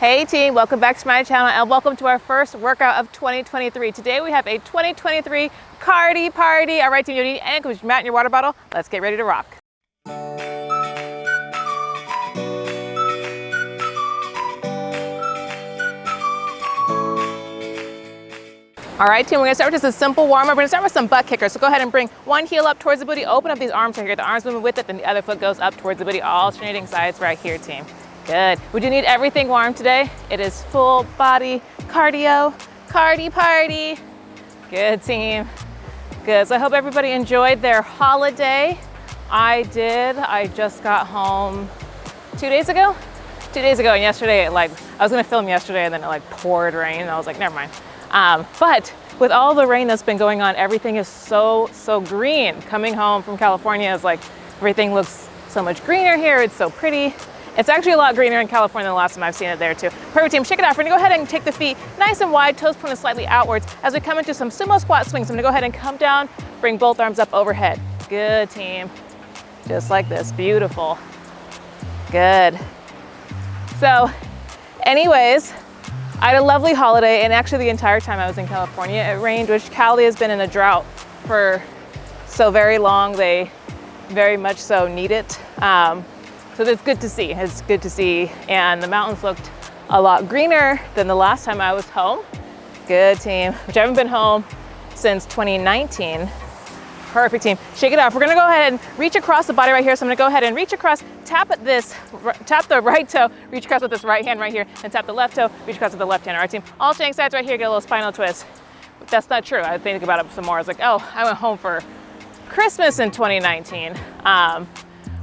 Hey team, welcome back to my channel and welcome to our first workout of 2023. Today we have a 2023 Cardi-Party. All right team, you need an ankle, mat and your water bottle. Let's get ready to rock. All right team, we're gonna start with just a simple warm up. We're gonna start with some butt kickers. So go ahead and bring one heel up towards the booty, open up these arms right here. The arms moving with it, then the other foot goes up towards the booty, alternating sides right here team. Good. Would you need everything warm today? It is full body cardio, Cardi-Party. Good team. Good. So I hope everybody enjoyed their holiday. I did. I just got home 2 days ago. 2 days ago, and yesterday, I was gonna film yesterday and then it poured rain and I was like, never mind. But with all the rain that's been going on, everything is so green. Coming home from California is like, everything looks so much greener here. It's so pretty. It's actually a lot greener in California than the last time I've seen it there too. Perfect team, shake it off. We're gonna go ahead and take the feet nice and wide, toes pointed slightly outwards as we come into some sumo squat swings. I'm gonna go ahead and come down, bring both arms up overhead. Good team, just like this, beautiful. Good. So anyways, I had a lovely holiday, and actually the entire time I was in California, it rained, which Cali has been in a drought for so very long. They very much so need it. So it's good to see, it's good to see. And the mountains looked a lot greener than the last time I was home. Good team, which I haven't been home since 2019. Perfect team, shake it off. We're gonna go ahead and reach across the body right here. So I'm gonna go ahead and reach across, tap the right toe, reach across with this right hand right here, and tap the left toe, reach across with the left hand. All right team, alternating sides right here, get a little spinal twist. But that's not true. I think about it some more. I was like, oh, I went home for Christmas in 2019.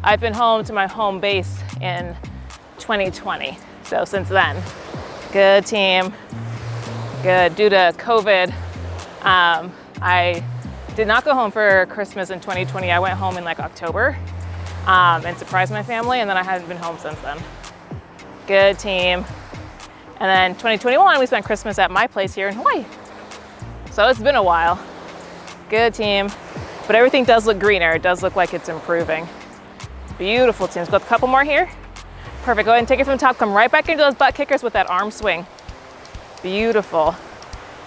I've been home to my home base in 2020. So since then, good team, good. Due to COVID, I did not go home for Christmas in 2020. I went home in October and surprised my family, and then I haven't been home since then. Good team. And then 2021, we spent Christmas at my place here in Hawaii. So it's been a while. Good team. But everything does look greener. It does look like it's improving. Beautiful teams. Go a couple more here. Perfect. Go ahead and take it from the top. Come right back into those butt kickers with that arm swing. Beautiful.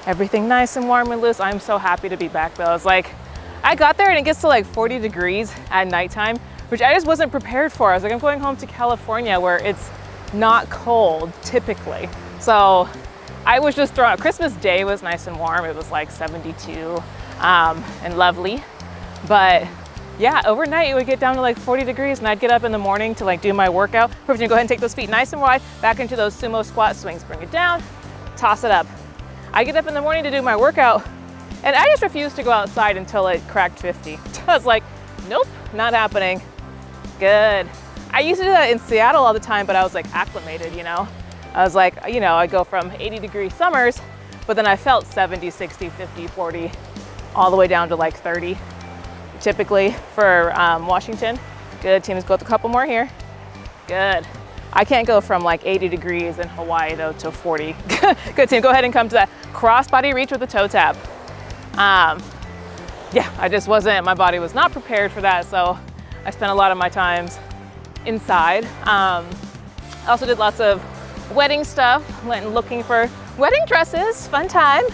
Everything nice and warm and loose. I'm so happy to be back though. It's like, I got there and it gets to 40 degrees at nighttime, which I just wasn't prepared for. I was like, I'm going home to California where it's not cold typically. So I was just thrown out. Christmas Day was nice and warm. It was 72 and lovely. But yeah, overnight it would get down to 40 degrees and I'd get up in the morning to do my workout. Perfect. Go ahead and take those feet nice and wide back into those sumo squat swings. Bring it down, toss it up. I get up in the morning to do my workout and I just refused to go outside until it cracked 50. I was like, nope, not happening. Good. I used to do that in Seattle all the time, but I was acclimated, you know? I was like, I go from 80-degree summers, but then I felt 70, 60, 50, 40, all the way down to 30. Typically for Washington. Good team, let's go with a couple more here. Good. I can't go from 80 degrees in Hawaii though to 40. Good team, go ahead and come to that cross body reach with the toe tap. Yeah, I just wasn't, my body was not prepared for that, so I spent a lot of my times inside. I also did lots of wedding stuff, went looking for wedding dresses, fun time,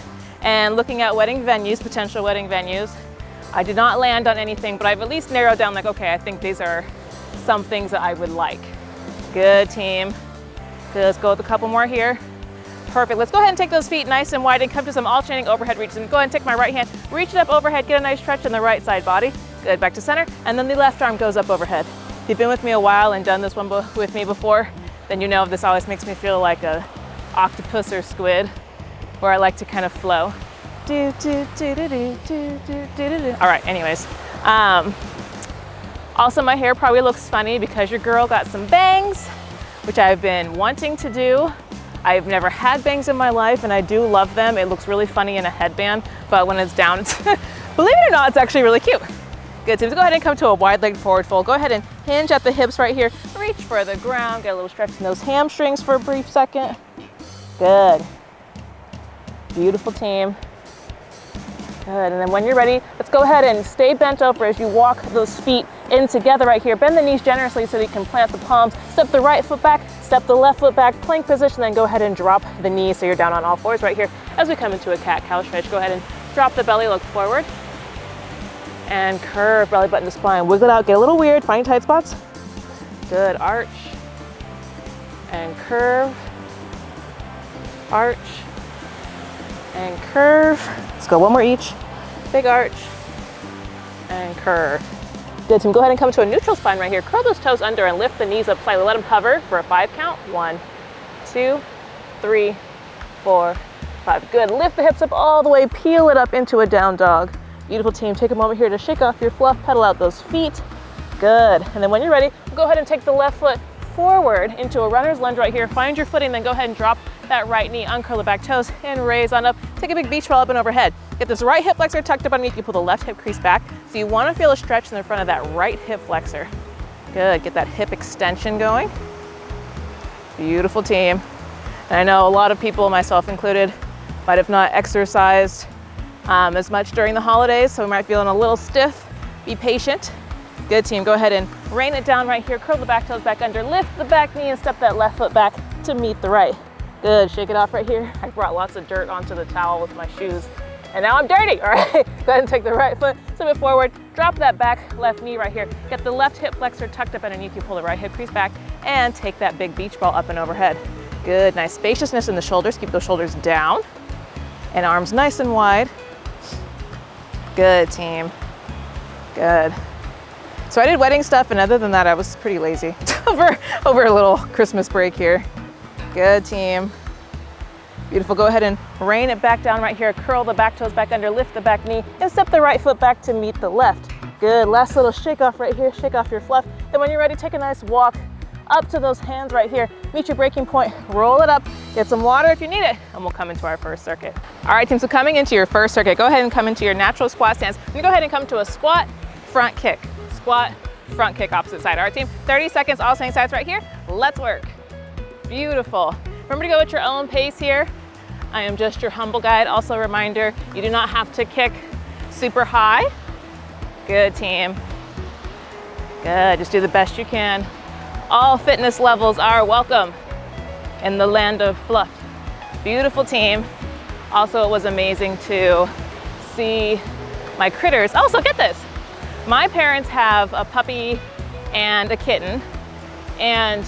and looking at wedding venues, potential wedding venues. I did not land on anything, but I've at least narrowed down okay, I think these are some things that I would like. Good team. Good, let's go with a couple more here. Perfect, let's go ahead and take those feet nice and wide and come to some alternating overhead reaches. And go ahead and take my right hand, reach it up overhead, get a nice stretch in the right side body. Good, back to center, and then the left arm goes up overhead. If you've been with me a while and done this one with me before, then you know this always makes me feel like a octopus or squid, where I like to kind of flow. All right, anyways. Also my hair probably looks funny because your girl got some bangs, which I've been wanting to do. I've never had bangs in my life and I do love them. It looks really funny in a headband, but when it's down, it's believe it or not, it's actually really cute. Good, so go ahead and come to a wide leg forward fold. Go ahead and hinge at the hips right here. Reach for the ground, get a little stretch in those hamstrings for a brief second. Good. Beautiful team. Good, and then when you're ready, let's go ahead and stay bent over as you walk those feet in together right here. Bend the knees generously so that you can plant the palms. Step the right foot back, Step the left foot back, plank position, then go ahead and drop the knee so you're down on all fours right here. As we come into a cat-cow stretch, go ahead and drop the belly, look forward, and curve belly button to spine. Wiggle it out, get a little weird, find tight spots. Good, arch, and curve, arch, and curve. Let's go one more each. Big arch, and curve. Good, Tim, go ahead and come to a neutral spine right here. Curl those toes under and lift the knees up slightly. Let them hover for a 5 count. 1, 2, 3, 4, 5. Good, lift the hips up all the way, peel it up into a down dog. Beautiful, team. Take a moment here to shake off your fluff, pedal out those feet. Good, and then when you're ready, go ahead and take the left foot forward into a runner's lunge right here. Find your footing, then go ahead and drop that right knee, uncurl the back toes, and raise on up. Take a big beach ball up and overhead. Get this right hip flexor tucked up underneath. You pull the left hip crease back. So you want to feel a stretch in the front of that right hip flexor. Good, get that hip extension going. Beautiful, team. And I know a lot of people, myself included, might have not exercised as much during the holidays, so we might be feeling a little stiff. Be patient. Good, team. Go ahead and rain it down right here. Curl the back toes back under. Lift the back knee and step that left foot back to meet the right. Good, shake it off right here. I brought lots of dirt onto the towel with my shoes, and now I'm dirty, all right? Go ahead and take the right foot, step it forward, drop that back left knee right here. Get the left hip flexor tucked up underneath. You pull the right hip crease back and take that big beach ball up and overhead. Good, nice spaciousness in the shoulders. Keep those shoulders down and arms nice and wide. Good, team. Good. So I did wedding stuff, and other than that, I was pretty lazy over a little Christmas break here. Good, team. Beautiful. Go ahead and rain it back down right here. Curl the back toes back under, lift the back knee, and step the right foot back to meet the left. Good. Last little shake off right here. Shake off your fluff. Then when you're ready, take a nice walk up to those hands right here. Meet your breaking point. Roll it up. Get some water if you need it, and we'll come into our first circuit. All right, team. So coming into your first circuit, go ahead and come into your natural squat stance. We're gonna go ahead and come to a squat, front kick. Squat, front kick, opposite side. All right, team. 30 seconds, all same sides right here. Let's work. Beautiful. Remember to go at your own pace here. I am just your humble guide. Also a reminder, you do not have to kick super high. Good, team. Good, just do the best you can. All fitness levels are welcome in the land of fluff. Beautiful, team. Also, it was amazing to see my critters. Also, get this. My parents have a puppy and a kitten, and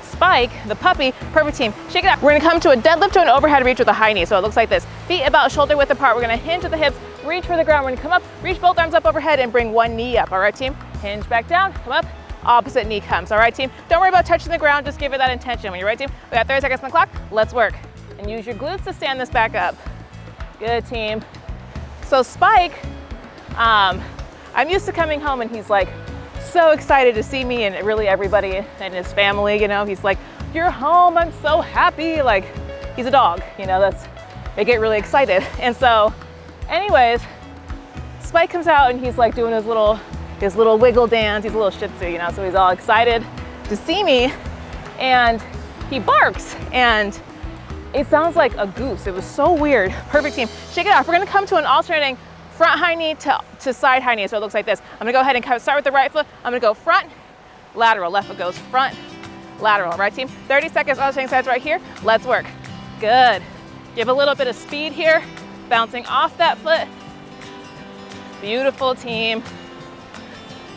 Spike, the puppy, perfect, team. Shake it up. We're gonna come to a deadlift to an overhead reach with a high knee. So it looks like this. Feet about shoulder width apart. We're gonna hinge at the hips, reach for the ground. We're gonna come up, reach both arms up overhead, and bring one knee up. All right, team? Hinge back down, come up, opposite knee comes. All right, team? Don't worry about touching the ground, just give it that intention. When you're ready, team, we got 30 seconds on the clock. Let's work. And use your glutes to stand this back up. Good, team. So Spike, I'm used to coming home and he's like, so excited to see me and really everybody and his family, you know, he's like, you're home, I'm so happy. Like, he's a dog, you know, they get really excited. And so anyways, Spike comes out and he's like doing his little wiggle dance. He's a little Shih Tzu, you know, so he's all excited to see me and he barks and it sounds like a goose. It was so weird. Perfect, team. Shake it off. We're gonna come to an alternating front high knee to side high knee. So it looks like this. I'm gonna go ahead and start with the right foot. I'm gonna go front, lateral. Left foot goes front, lateral. Right, team? 30 seconds, alternating sides right here. Let's work. Good. Give a little bit of speed here. Bouncing off that foot. Beautiful, team.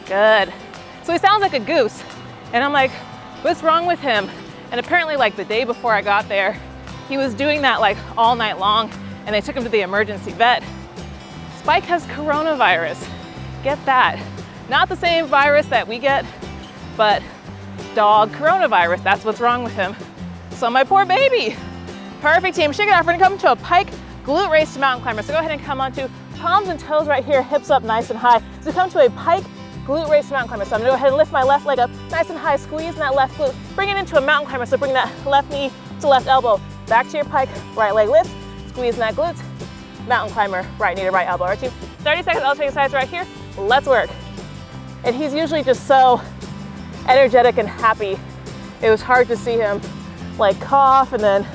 Good. So he sounds like a goose. And I'm like, what's wrong with him? And apparently like the day before I got there, he was doing that like all night long and they took him to the emergency vet. Spike has coronavirus. Get that. Not the same virus that we get, but dog coronavirus. That's what's wrong with him. So my poor baby. Perfect, team. Shake it off. We're gonna come to a pike glute raise to mountain climber. So go ahead and come onto palms and toes right here, hips up nice and high. So come to a pike glute raise to mountain climber. So I'm gonna go ahead and lift my left leg up nice and high, squeeze that left glute, bring it into a mountain climber. So bring that left knee to left elbow, back to your pike, right leg lift, squeeze that glute, mountain climber, right knee to right elbow. Right, team? 30 seconds, alternating sides right here. Let's work. And he's usually just so energetic and happy. It was hard to see him like cough and then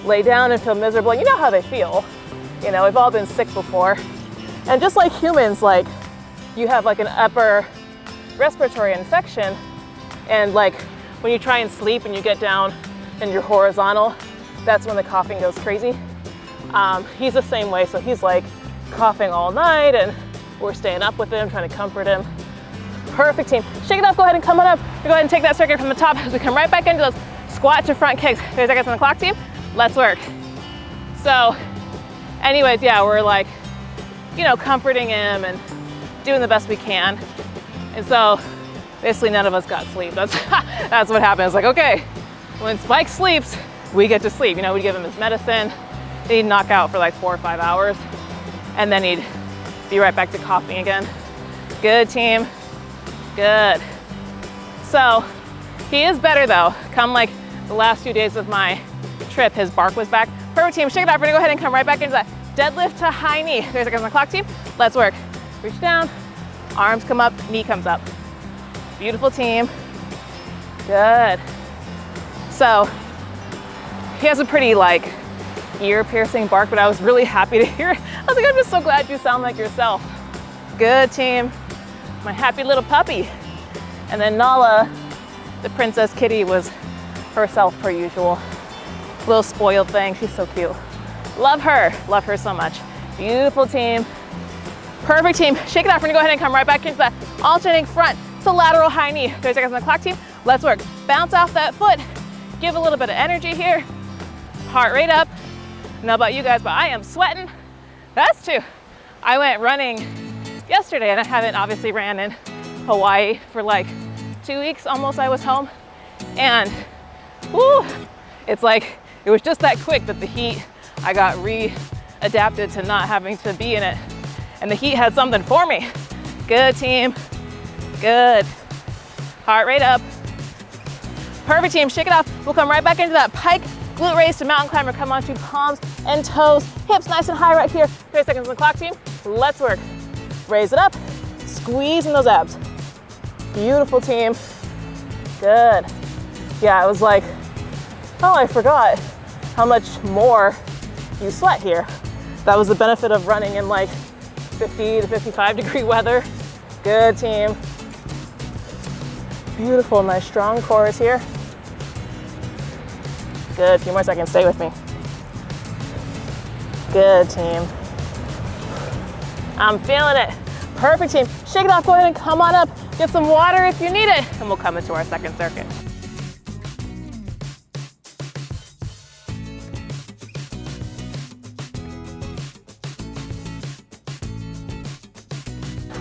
lay down and feel miserable. You know how they feel. You know, we've all been sick before. And just like humans, like you have like an upper respiratory infection and like when you try and sleep and you get down and you're horizontal, that's when the coughing goes crazy. He's the same way, so he's like coughing all night and we're staying up with him, trying to comfort him. Perfect team. Shake it off, go ahead and come on up. Go ahead and take that circuit from the top as we come right back into those squat to front kicks. 30 seconds on the clock, team. Let's work. So anyways, yeah, we're like, you know, comforting him and doing the best we can. And so basically none of us got sleep. That's what happened. It's like, okay, when Spike sleeps, we get to sleep. You know, we give him his medicine. He'd knock out for like 4 or 5 hours and then he'd be right back to coughing again. Good team, good. So he is better though. Come like the last few days of my trip, his bark was back. Perfect team, shake it off. We're gonna go ahead and come right back into that deadlift to high knee. 30 seconds on the clock, team. Let's work. Reach down, arms come up, knee comes up. Beautiful team, good. So he has a pretty like ear piercing bark, but I was really happy to hear it. I was like, I'm just so glad you sound like yourself. Good team, my happy little puppy. And then Nala, the princess kitty, was herself per usual. Little spoiled thing, she's so cute. Love her so much. Beautiful team, perfect team. Shake it off, we're gonna go ahead and come right back into that alternating front to lateral high knee. 30 seconds on the clock, team. Let's work. Bounce off that foot, give a little bit of energy here. Heart rate up. I don't know about you guys, but I am sweating. That's true. I went running yesterday and I haven't obviously ran in Hawaii for like 2 weeks almost. I was home and whoo, it's like, it was just that quick that the heat, I got re-adapted to not having to be in it. And the heat had something for me. Good team, good. Heart rate up. Perfect team, shake it off. We'll come right back into that pike glute raise to mountain climber. Come onto palms and toes, hips nice and high right here. 30 seconds on the clock, team. Let's work. Raise it up, squeezing those abs. Beautiful team, good. Yeah, I was like, oh, I forgot how much more you sweat here. That was the benefit of running in like 50 to 55 degree weather. Good team. Beautiful, nice strong cores here. Good, a few more seconds, stay with me. Good team. I'm feeling it. Perfect team. Shake it off, go ahead and come on up. Get some water if you need it, and we'll come into our second circuit.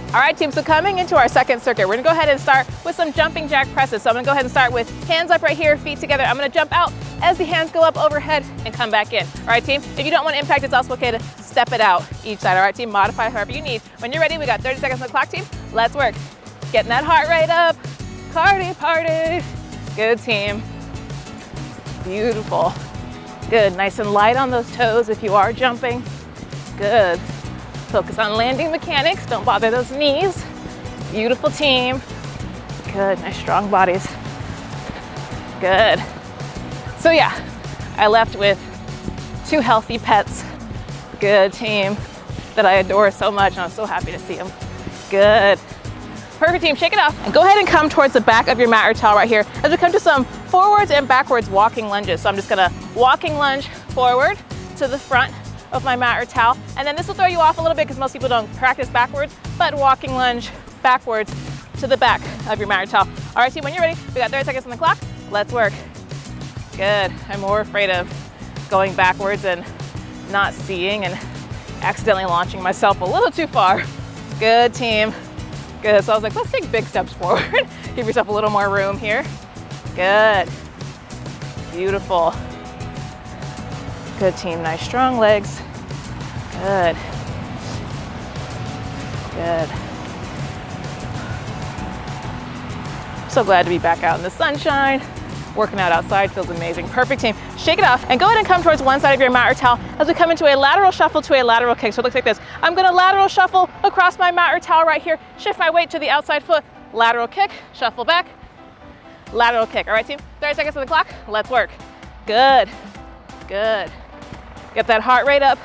All right, team, so coming into our second circuit, we're gonna go ahead and start with some jumping jack presses. So I'm gonna go ahead and start with hands up right here, feet together. I'm gonna jump out as the hands go up overhead and come back in. All right, team, if you don't want to impact, it's also okay to step it out each side. All right, team, modify however you need. When you're ready, we got 30 seconds on the clock, team. Let's work. Getting that heart rate up. Cardi-Party. Good team. Beautiful. Good, nice and light on those toes if you are jumping. Good. Focus on landing mechanics, don't bother those knees. Beautiful team. Good, nice strong bodies. Good. So yeah, I left with 2 healthy pets. Good team that I adore so much and I'm so happy to see them. Good. Perfect team, shake it off. And go ahead and come towards the back of your mat or towel right here as we come to some forwards and backwards walking lunges. So I'm just gonna walking lunge forward to the front of my mat or towel. And then this will throw you off a little bit because most people don't practice backwards, but walking lunge backwards to the back of your mat or towel. All right, team, when you're ready, we got 30 seconds on the clock. Let's work. Good. I'm more afraid of going backwards and not seeing and accidentally launching myself a little too far. Good team. Good. So I was like, let's take big steps forward. Give yourself a little more room here. Good. Beautiful. Good team, nice strong legs. Good. Good. So glad to be back out in the sunshine. Working out outside feels amazing. Perfect team. Shake it off and go ahead and come towards one side of your mat or towel as we come into a lateral shuffle to a lateral kick. So it looks like this. I'm gonna lateral shuffle across my mat or towel right here. Shift my weight to the outside foot. Lateral kick, shuffle back. Lateral kick. All right, team, 30 seconds on the clock. Let's work. Good. Good. Get that heart rate up.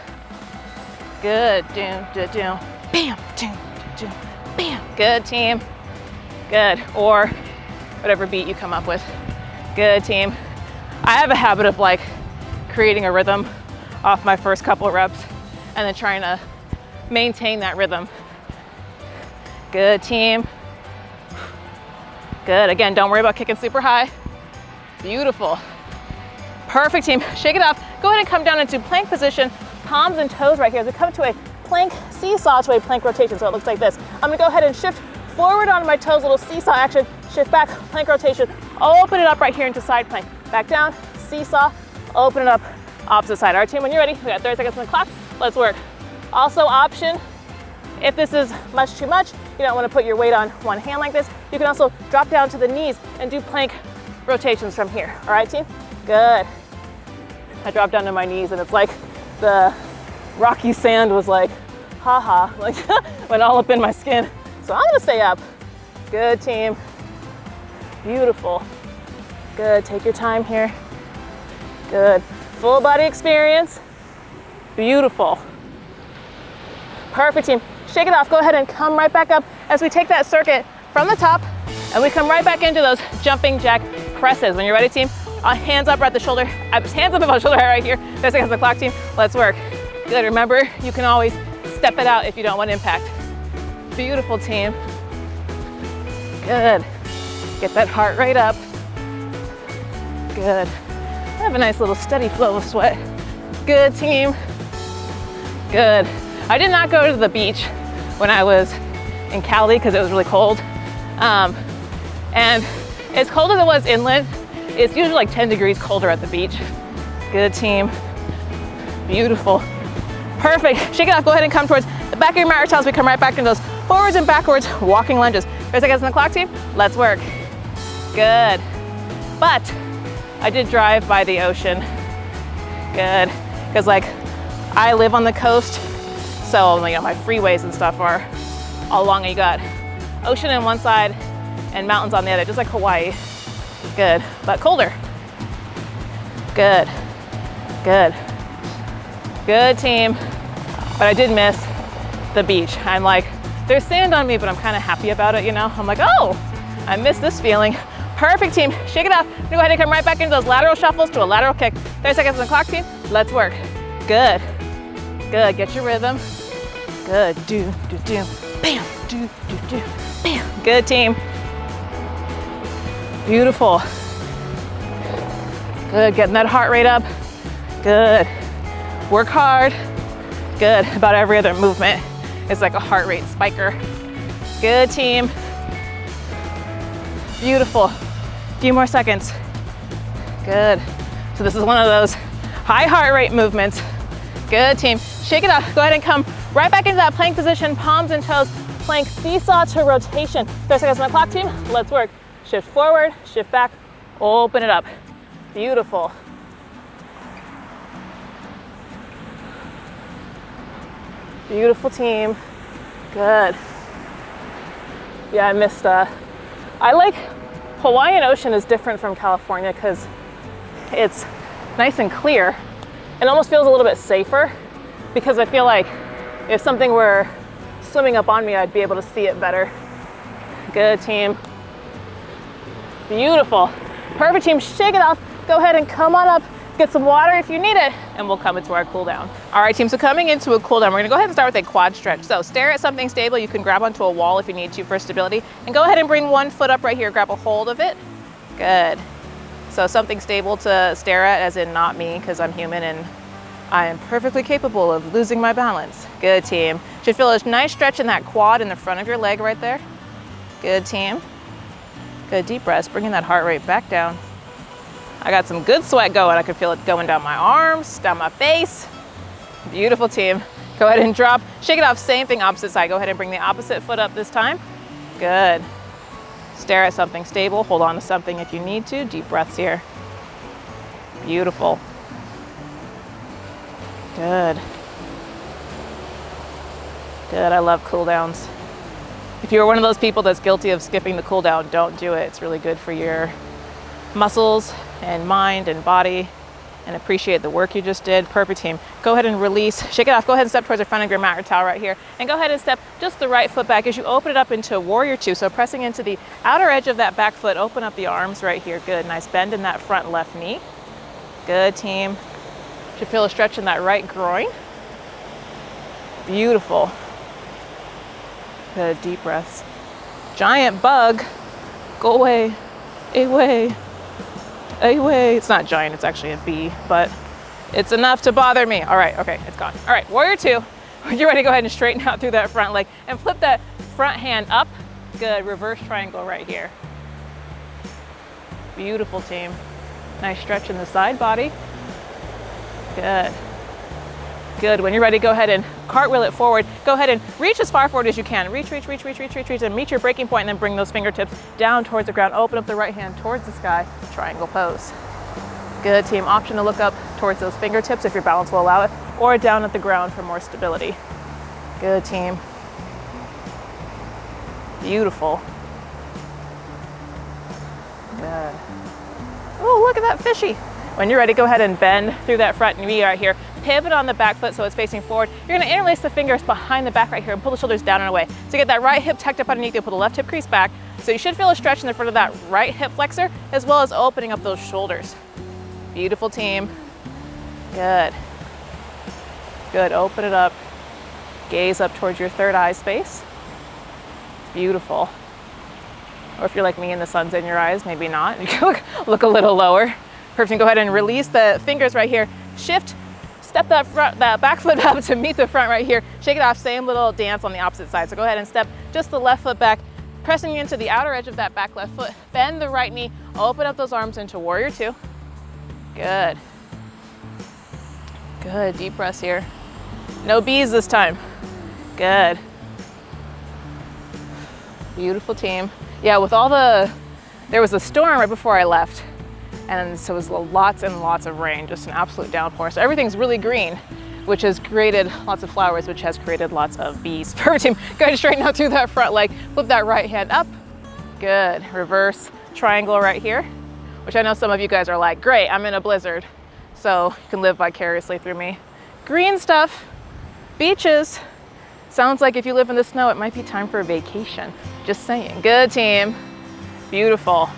Good. Doom, doom, doom. Bam, doom, doom, bam. Good team. Good. Or whatever beat you come up with. Good, team. I have a habit of like creating a rhythm off my first couple reps and then trying to maintain that rhythm. Good, team. Good. Again, don't worry about kicking super high. Beautiful. Perfect, team. Shake it off. Go ahead and come down into plank position, palms and toes right here as we come to a plank seesaw to a plank rotation. So it looks like this. I'm gonna go ahead and shift forward on my toes, little seesaw action, shift back, plank rotation, open it up right here into side plank. Back down, seesaw, open it up, opposite side. All right, team, when you're ready, we got 30 seconds on the clock. Let's work. Also option, if this is much too much, you don't want to put your weight on one hand like this, you can also drop down to the knees and do plank rotations from here. All right, team? Good. I dropped down to my knees and it's like the rocky sand was like, haha, like went all up in my skin. So I'm gonna stay up. Good, team. Beautiful. Good, take your time here. Good, full body experience. Beautiful. Perfect, team. Shake it off, go ahead and come right back up as we take that circuit from the top and we come right back into those jumping jack presses. When you're ready, team, hands up at the shoulder, hands up about the shoulder height right here. 30 seconds on the clock, team. Let's work. Good, remember, you can always step it out if you don't want impact. Beautiful, team. Good. Get that heart rate up. Good. Have a nice little steady flow of sweat. Good, team. Good. I did not go to the beach when I was in Cali because it was really cold. And as cold as it was inland, it's usually like 10 degrees colder at the beach. Good, team. Beautiful. Perfect. Shake it off. Go ahead and come towards the back of your mat as we come right back into those forwards and backwards walking lunges. 30 seconds on the clock, team. Let's work. Good. But I did drive by the ocean. Good. Because like I live on the coast, so you know my freeways and stuff are all along. You got ocean on one side and mountains on the other, just like Hawaii. Good, but colder. Good. Good. Good, team. But I did miss the beach. I'm like, there's sand on me, but I'm kind of happy about it, you know? I'm like, oh, I miss this feeling. Perfect, team. Shake it off. Go ahead and come right back into those lateral shuffles to a lateral kick. 30 seconds on the clock, team. Let's work. Good. Good. Get your rhythm. Good. Do, do, do. Bam. Do, do, do. Bam. Good, team. Beautiful. Good. Getting that heart rate up. Good. Work hard. Good. About every other movement is like a heart rate spiker. Good, team. Beautiful. Few more seconds. Good. So this is one of those high heart rate movements. Good, team. Shake it off. Go ahead and come right back into that plank position, palms and toes, plank seesaw to rotation. 30 seconds on the clock, team. Let's work. Shift forward, shift back, open it up. Beautiful. Beautiful, team. Good. Yeah, I missed I like Hawaiian Ocean is different from California because it's nice and clear. It almost feels a little bit safer because I feel like if something were swimming up on me, I'd be able to see it better. Good, team. Beautiful. Perfect, team. Shake it off. Go ahead and come on up. Get some water if you need it, and we'll come into our cool down. All right, team, so coming into a cool down, we're gonna go ahead and start with a quad stretch. So stare at something stable. You can grab onto a wall if you need to for stability, and go ahead and bring one foot up right here. Grab a hold of it. Good. So something stable to stare at, as in not me, because I'm human and I am perfectly capable of losing my balance. Good, team. Should feel a nice stretch in that quad in the front of your leg right there. Good, team. Good, deep breaths, bringing that heart rate back down. I got some good sweat going. I can feel it going down my arms, down my face. Beautiful, team. Go ahead and drop. Shake it off. Same thing, opposite side. Go ahead and bring the opposite foot up this time. Good. Stare at something stable. Hold on to something if you need to. Deep breaths here. Beautiful. Good. Good. I love cool downs. If you're one of those people that's guilty of skipping the cool down, don't do it. It's really good for your muscles and mind and body and appreciate the work you just did. Perfect, team. Go ahead and release, shake it off. Go ahead and step towards the front of your mat or towel right here. And go ahead and step just the right foot back as you open it up into warrior two. So pressing into the outer edge of that back foot, open up the arms right here. Good, nice bend in that front left knee. Good, team. Should feel a stretch in that right groin. Beautiful. Good, deep breaths. Giant bug, go away, away, away. It's not giant, it's actually a bee, but it's enough to bother me. All right, okay, it's gone. All right, warrior two. You're ready to go ahead and straighten out through that front leg and flip that front hand up. Good, reverse triangle right here. Beautiful, team. Nice stretch in the side body. Good. Good, when you're ready, go ahead and cartwheel it forward. Go ahead and reach as far forward as you can. Reach, reach, reach, reach, reach, reach, reach, and meet your breaking point, and then bring those fingertips down towards the ground. Open up the right hand towards the sky, triangle pose. Good, team. Option to look up towards those fingertips if your balance will allow it, or down at the ground for more stability. Good, team. Beautiful. Good. Oh, look at that fishy. When you're ready, go ahead and bend through that front knee right here. Pivot on the back foot so it's facing forward. You're gonna interlace the fingers behind the back right here and pull the shoulders down and away. So get that right hip tucked up underneath you, pull the left hip crease back. So you should feel a stretch in the front of that right hip flexor, as well as opening up those shoulders. Beautiful, team. Good. Good, open it up. Gaze up towards your third eye space. Beautiful. Or if you're like me and the sun's in your eyes, maybe not. You can look a little lower. Perfect, go ahead and release the fingers right here. Shift, step that back foot up to meet the front right here. Shake it off, same little dance on the opposite side. So go ahead and step just the left foot back, pressing into the outer edge of that back left foot. Bend the right knee, open up those arms into warrior two. Good. Good, deep breaths here. No bees this time. Good. Beautiful, team. Yeah, with all there was a storm right before I left. And so it was lots and lots of rain, just an absolute downpour. So everything's really green, which has created lots of flowers, which has created lots of bees. Perfect, team. Go ahead and straighten out through that front leg. Flip that right hand up. Good. Reverse triangle right here, which I know some of you guys are like, great, I'm in a blizzard. So you can live vicariously through me. Green stuff, beaches. Sounds like if you live in the snow, it might be time for a vacation. Just saying. Good, team. Beautiful.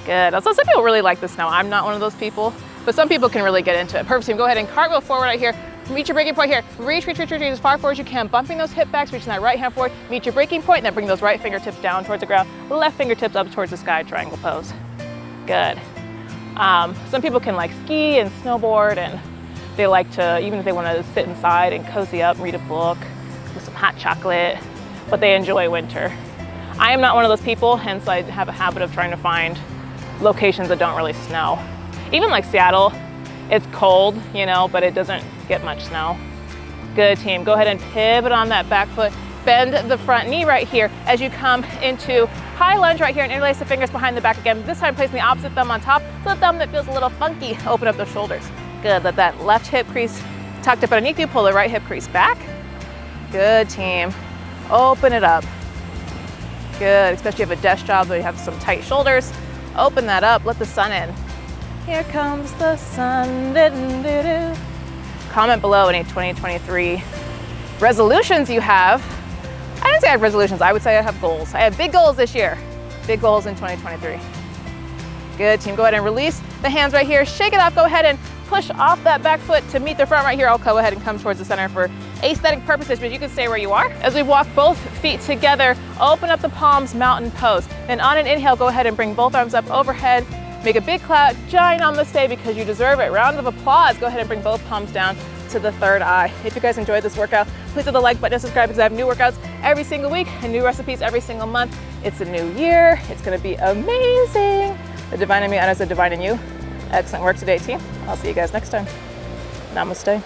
Good. Also, some people really like the snow. I'm not one of those people, but some people can really get into it. Perfect, team. Go ahead and cartwheel forward right here. Meet your breaking point here. Reach, reach, reach, reach, reach as far forward as you can. Bumping those hip backs, reaching that right hand forward. Meet your breaking point, and then bring those right fingertips down towards the ground. Left fingertips up towards the sky, triangle pose. Good. Some people can like ski and snowboard, and they like to, even if they want to sit inside and cozy up, read a book with some hot chocolate, but they enjoy winter. I am not one of those people, hence I have a habit of trying to find locations that don't really snow. Even like Seattle, it's cold, you know, but it doesn't get much snow. Good, team. Go ahead and pivot on that back foot. Bend the front knee right here as you come into high lunge right here and interlace the fingers behind the back again. This time placing the opposite thumb on top, so the thumb that feels a little funky. Open up the shoulders. Good, let that left hip crease tucked up underneath you. Pull the right hip crease back. Good, team. Open it up. Good, especially if you have a desk job where you have some tight shoulders. Open that up, let the sun in. Here comes the sun. Comment below any 2023 resolutions you have. I didn't say I have resolutions, I would say I have goals. I have big goals this year. Big goals in 2023. Good, team. Go ahead and release the hands right here. Shake it off. Go ahead and push off that back foot to meet the front right here. I'll go ahead and come towards the center for aesthetic purposes, but you can stay where you are. As we walk both feet together, open up the palms, mountain pose. Then on an inhale, go ahead and bring both arms up overhead. Make a big clap, giant namaste because you deserve it. Round of applause. Go ahead and bring both palms down to the third eye. If you guys enjoyed this workout, please hit the like button and subscribe because I have new workouts every single week and new recipes every single month. It's a new year. It's gonna be amazing. The divine in me honors the divine in you. Excellent work today, team. I'll see you guys next time. Namaste.